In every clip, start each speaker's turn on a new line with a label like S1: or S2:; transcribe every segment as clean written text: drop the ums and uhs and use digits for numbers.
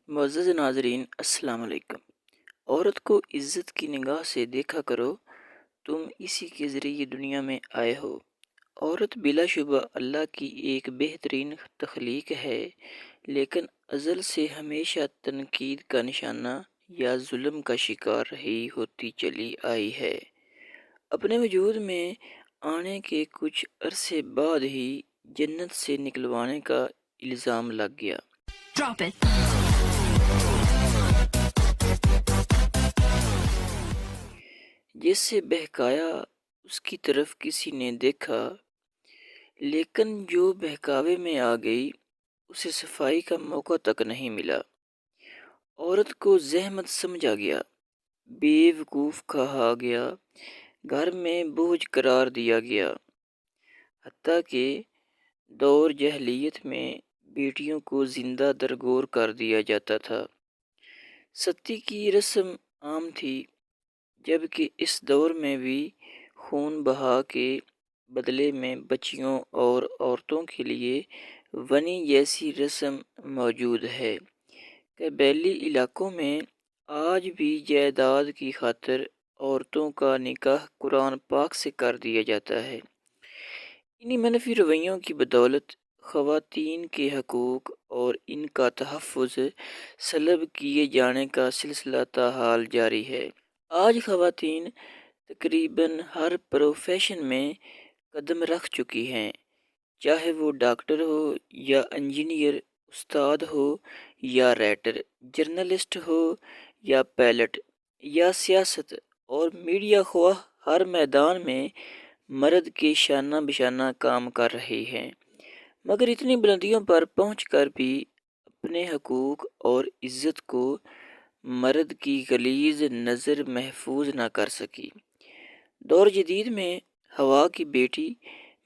S1: معزز ناظرین السلام علیکم۔ عورت کو عزت کی نگاہ سے دیکھا کرو، تم اسی کے ذریعے دنیا میں آئے ہو۔ عورت بلا شبہ اللہ کی ایک بہترین تخلیق ہے، لیکن ازل سے ہمیشہ تنقید کا نشانہ یا ظلم کا شکار رہی ہوتی چلی آئی ہے۔ اپنے وجود میں آنے کے کچھ عرصے بعد ہی جنت سے نکلوانے کا الزام لگ گیا۔ Drop it. جس سے بہکایا اس کی طرف کسی نے دیکھا، لیکن جو بہکاوے میں آ گئی اسے صفائی کا موقع تک نہیں ملا۔ عورت کو زحمت سمجھا گیا، بے وقوف کہا گیا، گھر میں بوجھ قرار دیا گیا، حتیٰ کہ دور جاہلیت میں بیٹیوں کو زندہ درگور کر دیا جاتا تھا۔ ستی کی رسم عام تھی، جبکہ اس دور میں بھی خون بہا کے بدلے میں بچیوں اور عورتوں کے لیے ونی جیسی رسم موجود ہے۔ قبائلی علاقوں میں آج بھی جائیداد کی خاطر عورتوں کا نکاح قرآن پاک سے کر دیا جاتا ہے۔ انہی منفی رویوں کی بدولت خواتین کے حقوق اور ان کا تحفظ سلب کیے جانے کا سلسلہ تاحال جاری ہے۔ آج خواتین تقریباً ہر پروفیشن میں قدم رکھ چکی ہیں، چاہے وہ ڈاکٹر ہو یا انجینئر، استاد ہو یا رائٹر، جرنلسٹ ہو یا پائلٹ یا سیاست اور میڈیا خواہ، ہر میدان میں مرد کے شانہ بشانہ کام کر رہی ہیں، مگر اتنی بلندیوں پر پہنچ کر بھی اپنے حقوق اور عزت کو مرد کی غلیظ نظر محفوظ نہ کر سکی۔ دور جدید میں ہوا کی بیٹی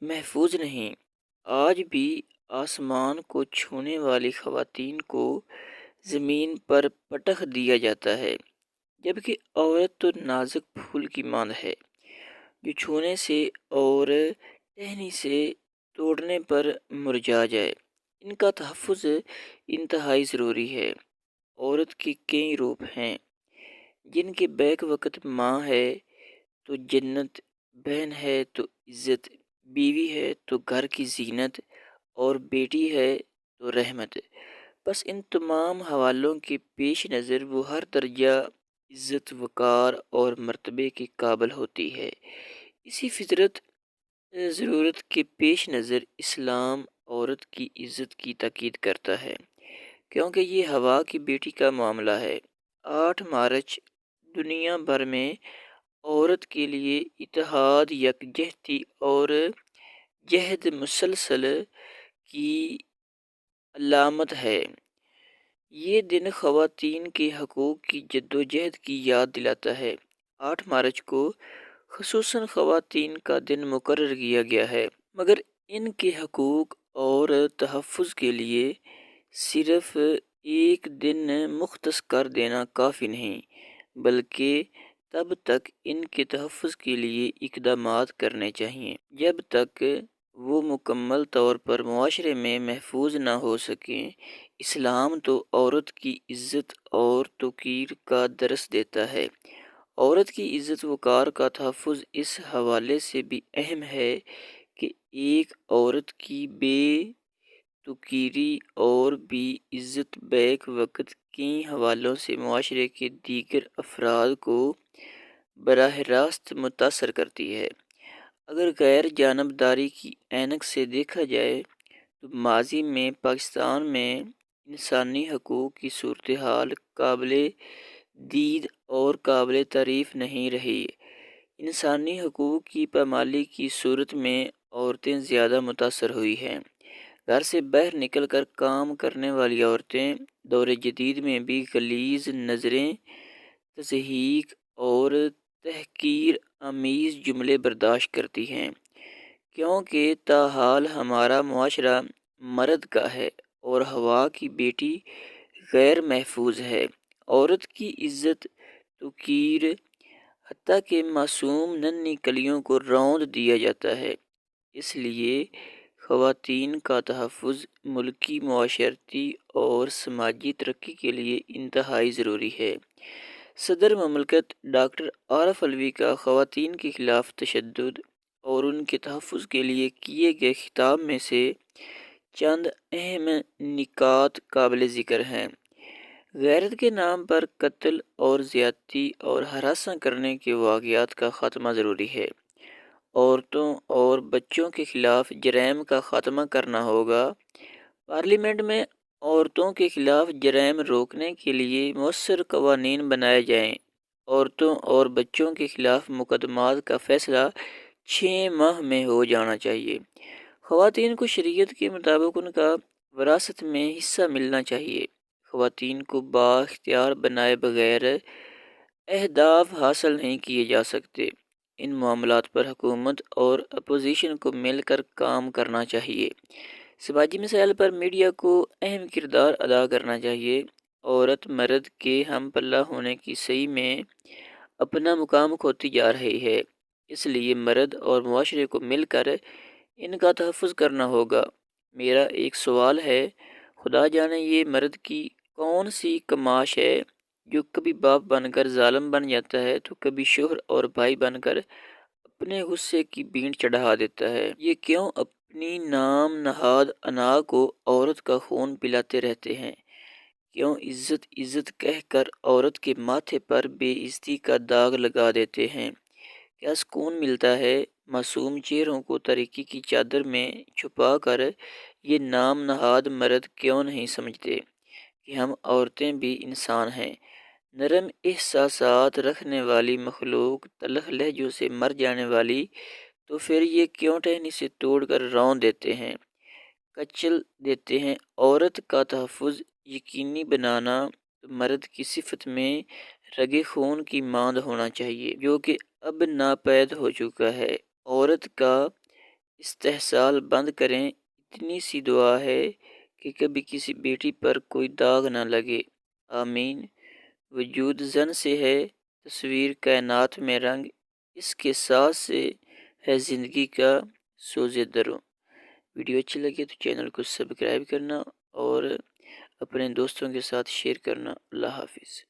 S1: محفوظ نہیں، آج بھی آسمان کو چھونے والی خواتین کو زمین پر پٹخ دیا جاتا ہے، جبکہ عورت تو نازک پھول کی مانند ہے، جو چھونے سے اور ٹہنی سے توڑنے پر مرجھا جائے۔ ان کا تحفظ انتہائی ضروری ہے۔ عورت کے کئی روپ ہیں، جن کے بیک وقت ماں ہے تو جنت، بہن ہے تو عزت، بیوی ہے تو گھر کی زینت، اور بیٹی ہے تو رحمت۔ بس ان تمام حوالوں کے پیش نظر وہ ہر درجہ عزت، وقار اور مرتبے کے قابل ہوتی ہے۔ اسی فطرت ضرورت کے پیش نظر اسلام عورت کی عزت کی تاکید کرتا ہے، کیونکہ یہ ہوا کی بیٹی کا معاملہ ہے۔ 8 مارچ دنیا بھر میں عورت کے لیے اتحاد، یکجہتی اور جہد مسلسل کی علامت ہے۔ یہ دن خواتین کے حقوق کی جدوجہد کی یاد دلاتا ہے۔ 8 مارچ کو خصوصاً خواتین کا دن مقرر کیا گیا ہے، مگر ان کے حقوق اور تحفظ کے لیے صرف ایک دن مختص کر دینا کافی نہیں، بلکہ تب تک ان کے تحفظ کے لیے اقدامات کرنے چاہیے جب تک وہ مکمل طور پر معاشرے میں محفوظ نہ ہو سکیں۔ اسلام تو عورت کی عزت اور توقیر کا درس دیتا ہے۔ عورت کی عزت وقار کا تحفظ اس حوالے سے بھی اہم ہے کہ ایک عورت کی بے توقیری اور بھی عزت بیک وقت کئی حوالوں سے معاشرے کے دیگر افراد کو براہ راست متاثر کرتی ہے۔ اگر غیر جانبداری کی عینک سے دیکھا جائے تو ماضی میں پاکستان میں انسانی حقوق کی صورتحال قابل دید اور قابل تعریف نہیں رہی۔ انسانی حقوق کی پامالی کی صورت میں عورتیں زیادہ متاثر ہوئی ہیں۔ گھر سے باہر نکل کر کام کرنے والی عورتیں دور جدید میں بھی غلیظ نظریں، تضحیک اور تحقیر آمیز جملے برداشت کرتی ہیں، کیونکہ تاحال ہمارا معاشرہ مرد کا ہے اور ہوا کی بیٹی غیر محفوظ ہے۔ عورت کی عزت، توقیر، حتیٰ کہ معصوم ننھی کلیوں کو روند دیا جاتا ہے۔ اس لیے خواتین کا تحفظ ملکی معاشرتی اور سماجی ترقی کے لیے انتہائی ضروری ہے۔ صدر مملکت ڈاکٹر عارف علوی کا خواتین کے خلاف تشدد اور ان کے تحفظ کے لیے کیے گئے خطاب میں سے چند اہم نکات قابل ذکر ہیں۔ غیرت کے نام پر قتل اور زیادتی اور ہراساں کرنے کے واقعات کا خاتمہ ضروری ہے۔ عورتوں اور بچوں کے خلاف جرائم کا خاتمہ کرنا ہوگا۔ پارلیمنٹ میں عورتوں کے خلاف جرائم روکنے کے لیے مؤثر قوانین بنائے جائیں۔ عورتوں اور بچوں کے خلاف مقدمات کا فیصلہ 6 ماہ میں ہو جانا چاہیے۔ خواتین کو شریعت کے مطابق ان کا وراثت میں حصہ ملنا چاہیے۔ خواتین کو بااختیار بنائے بغیر اہداف حاصل نہیں کیے جا سکتے۔ ان معاملات پر حکومت اور اپوزیشن کو مل کر کام کرنا چاہیے۔ سماجی مسائل پر میڈیا کو اہم کردار ادا کرنا چاہیے۔ عورت مرد کے ہم پلہ ہونے کی صحیح میں اپنا مقام کھوتی جا رہی ہے، اس لیے مرد اور معاشرے کو مل کر ان کا تحفظ کرنا ہوگا۔ میرا ایک سوال ہے، خدا جانے یہ مرد کی کون سی کماش ہے جو کبھی باپ بن کر ظالم بن جاتا ہے تو کبھی شوہر اور بھائی بن کر اپنے غصے کی بینٹ چڑھا دیتا ہے۔ یہ کیوں اپنی نام نہاد انا کو عورت کا خون پلاتے رہتے ہیں؟ کیوں عزت عزت کہہ کر عورت کے ماتھے پر بے عزتی کا داغ لگا دیتے ہیں؟ کیا سکون ملتا ہے؟ معصوم چہروں کو تاریکی کی چادر میں چھپا کر یہ نام نہاد مرد کیوں نہیں سمجھتے کہ ہم عورتیں بھی انسان ہیں، نرم احساسات رکھنے والی مخلوق، تلخ لہجوں سے مر جانے والی؟ تو پھر یہ کیوں ٹہنی سے توڑ کر رون دیتے ہیں، کچل دیتے ہیں؟ عورت کا تحفظ یقینی بنانا تو مرد کی صفت میں رگے خون کی ماند ہونا چاہیے، جو کہ اب ناپید ہو چکا ہے۔ عورت کا استحصال بند کریں، اتنی سی دعا ہے کہ کبھی کسی بیٹی پر کوئی داغ نہ لگے۔ آمین۔ وجود زن سے ہے تصویر کائنات میں رنگ، اس کے ساتھ سے ہے زندگی کا سوز دروں۔ ویڈیو اچھی لگے تو چینل کو سبسکرائب کرنا اور اپنے دوستوں کے ساتھ شیئر کرنا۔ اللہ حافظ۔